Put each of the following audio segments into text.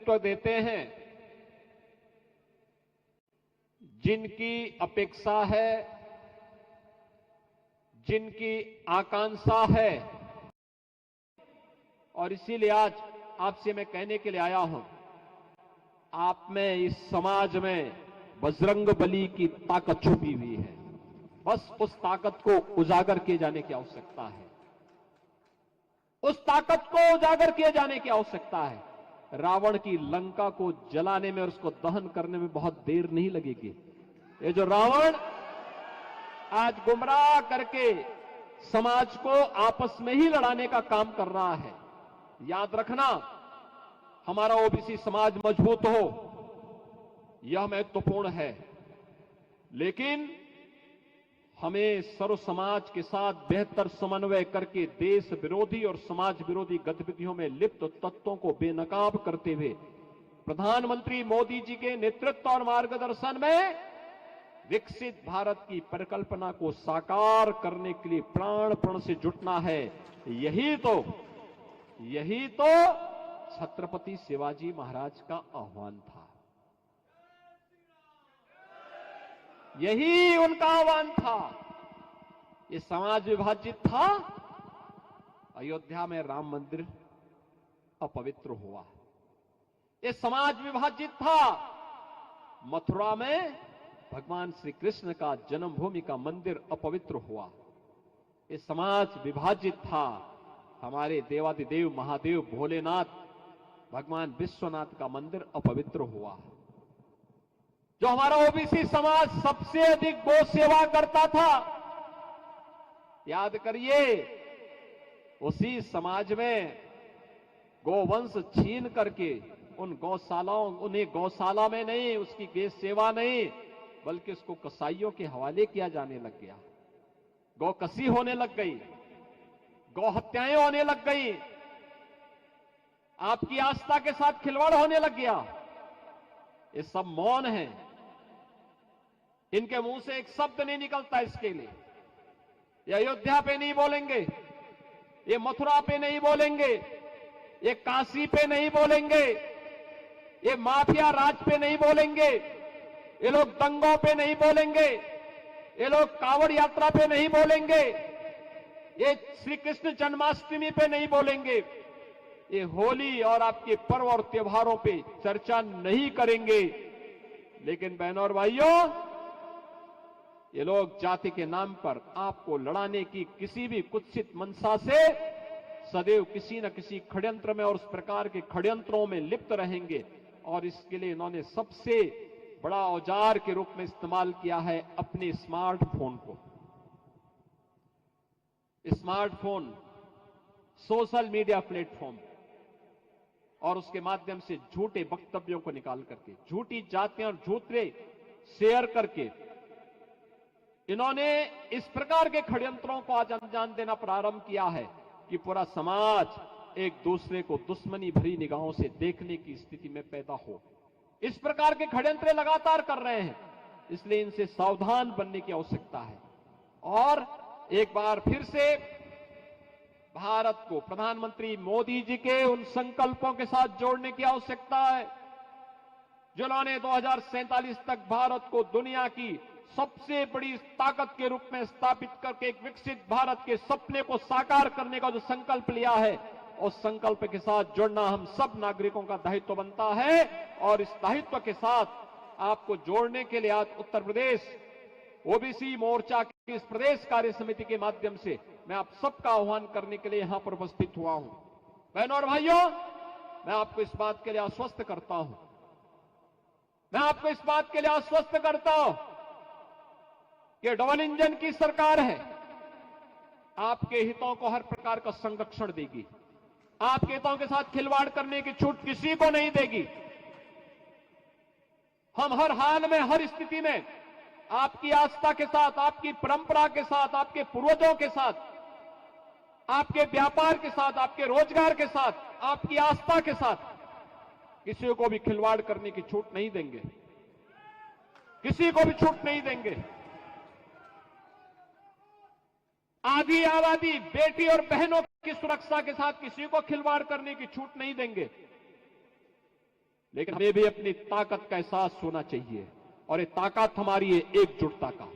नेतृत्व देते हैं, जिनकी अपेक्षा है, जिनकी आकांक्षा है। और इसीलिए आज आपसे मैं कहने के लिए आया हूं, आप में, इस समाज में बजरंगबली की ताकत छुपी हुई है। बस उस ताकत को उजागर किए जाने की आवश्यकता है। उस ताकत को उजागर किए जाने की आवश्यकता है। रावण की लंका को जलाने में और उसको दहन करने में बहुत देर नहीं लगेगी। ये जो रावण आज गुमराह करके समाज को आपस में ही लड़ाने का काम कर रहा है, याद रखना, हमारा ओबीसी समाज मजबूत हो, यह महत्वपूर्ण है, लेकिन हमें सर्व समाज के साथ बेहतर समन्वय करके देश विरोधी और समाज विरोधी गतिविधियों में लिप्त तत्वों को बेनकाब करते हुए प्रधानमंत्री मोदी जी के नेतृत्व और मार्गदर्शन में विकसित भारत की परिकल्पना को साकार करने के लिए प्राण प्रण से जुटना है। यही तो छत्रपति शिवाजी महाराज का आह्वान था, यही उनका आह्वान था। ये समाज विभाजित था, अयोध्या में राम मंदिर अपवित्र हुआ। ये समाज विभाजित था, मथुरा में भगवान श्री कृष्ण का जन्मभूमि का मंदिर अपवित्र हुआ। ये समाज विभाजित था, हमारे देवादिदेव महादेव भोलेनाथ भगवान विश्वनाथ का मंदिर अपवित्र हुआ। जो हमारा ओबीसी समाज सबसे अधिक गौ सेवा करता था, याद करिए, उसी समाज में गोवंश छीन करके उन्हें गौशाला में नहीं, उसकी गौ सेवा नहीं, बल्कि उसको कसाईयों के हवाले किया जाने लग गया। गौ कसी होने लग गई, गौ हत्याएं होने लग गई, आपकी आस्था के साथ खिलवाड़ होने लग गया। ये सब मौन है, इनके मुंह से एक शब्द नहीं निकलता इसके लिए। ये अयोध्या पे नहीं बोलेंगे, ये मथुरा पे नहीं बोलेंगे, ये काशी पे नहीं बोलेंगे, ये माफिया राज पे नहीं बोलेंगे, ये लोग दंगों पे नहीं बोलेंगे, ये लोग कांवड़ यात्रा पे नहीं बोलेंगे, ये श्री कृष्ण जन्माष्टमी पे नहीं बोलेंगे, ये होली और आपके पर्व और त्योहारों पे चर्चा नहीं करेंगे। लेकिन बहनों और भाइयों, ये लोग जाति के नाम पर आपको लड़ाने की किसी भी कुत्सित मंशा से सदैव किसी न किसी षड्यंत्र में और उस प्रकार के षड्यंत्रों में लिप्त रहेंगे। और इसके लिए इन्होंने सबसे बड़ा औजार के रूप में इस्तेमाल किया है अपने स्मार्टफोन को। स्मार्टफोन, सोशल मीडिया प्लेटफॉर्म, और उसके माध्यम से झूठे वक्तव्यों को निकाल करके, झूठी जातियां और झूठे शेयर करके इन्होंने इस प्रकार के षड्यंत्रों को आज अंजाम देना प्रारंभ किया है कि पूरा समाज एक दूसरे को दुश्मनी भरी निगाहों से देखने की स्थिति में पैदा हो। इस प्रकार के षड्यंत्र लगातार कर रहे हैं, इसलिए इनसे सावधान बनने की आवश्यकता है। और एक बार फिर से भारत को प्रधानमंत्री मोदी जी के उन संकल्पों के साथ जोड़ने की आवश्यकता है जिन्होंने 2047 तक भारत को दुनिया की सबसे बड़ी ताकत के रूप में स्थापित करके एक विकसित भारत के सपने को साकार करने का जो संकल्प लिया है, उस संकल्प के साथ जुड़ना हम सब नागरिकों का दायित्व बनता है। और इस दायित्व के साथ आपको जोड़ने के लिए आज उत्तर प्रदेश ओबीसी मोर्चा की इस प्रदेश कार्य समिति के माध्यम से मैं आप सबका आह्वान करने के लिए यहां पर उपस्थित हुआ हूं। बहनों और भाइयों, मैं आपको इस बात के लिए आश्वस्त करता हूं, मैं आपको इस बात के लिए आश्वस्त करता हूं कि डबल इंजन की सरकार है, आपके हितों को हर प्रकार का संरक्षण देगी, आपके हितों के साथ खिलवाड़ करने की छूट किसी को नहीं देगी। हम हर हाल में, हर स्थिति में आपकी आस्था के साथ, आपकी परंपरा के साथ, आपके पूर्वजों के साथ, आपके व्यापार के साथ, आपके रोजगार के साथ, आपकी आस्था के साथ किसी को भी खिलवाड़ करने की छूट नहीं देंगे, किसी को भी छूट नहीं देंगे। आधी आबादी, बेटी और बहनों की सुरक्षा के साथ किसी को खिलवाड़ करने की छूट नहीं देंगे। लेकिन हमें भी अपनी ताकत का एहसास होना चाहिए और ये ताकत हमारी है एकजुटता का,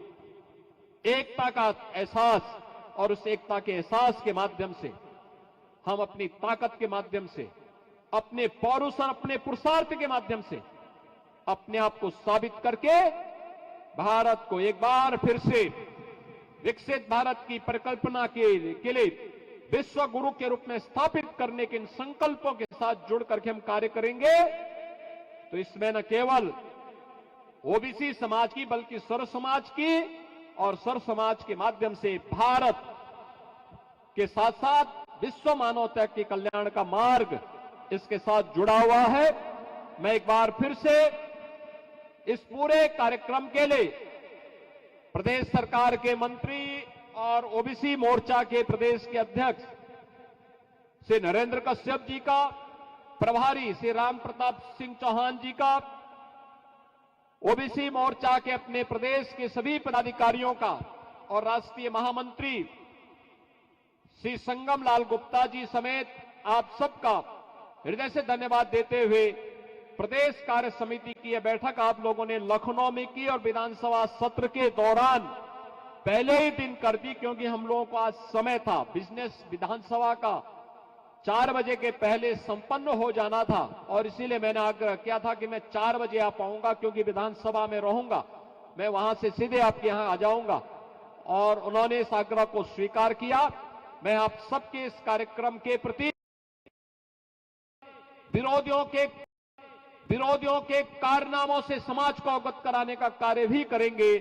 एकता का एहसास। और उस एकता के एहसास के माध्यम से हम अपनी ताकत के माध्यम से, अपने पौरुष और अपने पुरुषार्थ के माध्यम से अपने आप को साबित करके भारत को एक बार फिर से विकसित भारत की परिकल्पना के लिए विश्व गुरु के रूप में स्थापित करने के इन संकल्पों के साथ जुड़ करके हम कार्य करेंगे तो इसमें न केवल ओबीसी समाज की बल्कि सर्व समाज की, और सर्व समाज के माध्यम से भारत के साथ साथ विश्व मानवता के कल्याण का मार्ग इसके साथ जुड़ा हुआ है। मैं एक बार फिर से इस पूरे कार्यक्रम के लिए प्रदेश सरकार के मंत्री और ओबीसी मोर्चा के प्रदेश के अध्यक्ष श्री नरेंद्र कश्यप जी का, प्रभारी श्री राम प्रताप सिंह चौहान जी का, ओबीसी मोर्चा के अपने प्रदेश के सभी पदाधिकारियों का और राष्ट्रीय महामंत्री श्री संगम लाल गुप्ता जी समेत आप सबका हृदय से धन्यवाद देते हुए प्रदेश कार्य समिति की यह बैठक आप लोगों ने लखनऊ में की और विधानसभा सत्र के दौरान पहले ही दिन कर दी, क्योंकि हम लोगों को आज समय था, बिजनेस विधानसभा का 4 बजे के पहले संपन्न हो जाना था और इसीलिए मैंने आग्रह किया था कि मैं 4 बजे आ पाऊंगा, क्योंकि विधानसभा में रहूंगा, मैं वहां से सीधे आपके यहां आ जाऊंगा। और उन्होंने इस आग्रह को स्वीकार किया। मैं आप सबके इस कार्यक्रम के प्रति विरोधियों के कारनामों से समाज को अवगत कराने का कार्य भी करेंगे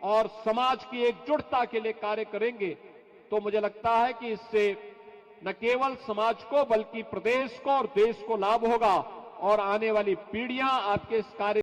और समाज की एकजुटता के लिए कार्य करेंगे। तो मुझे लगता है कि इससे न केवल समाज को बल्कि प्रदेश को और देश को लाभ होगा और आने वाली पीढ़ियां आपके इस कार्य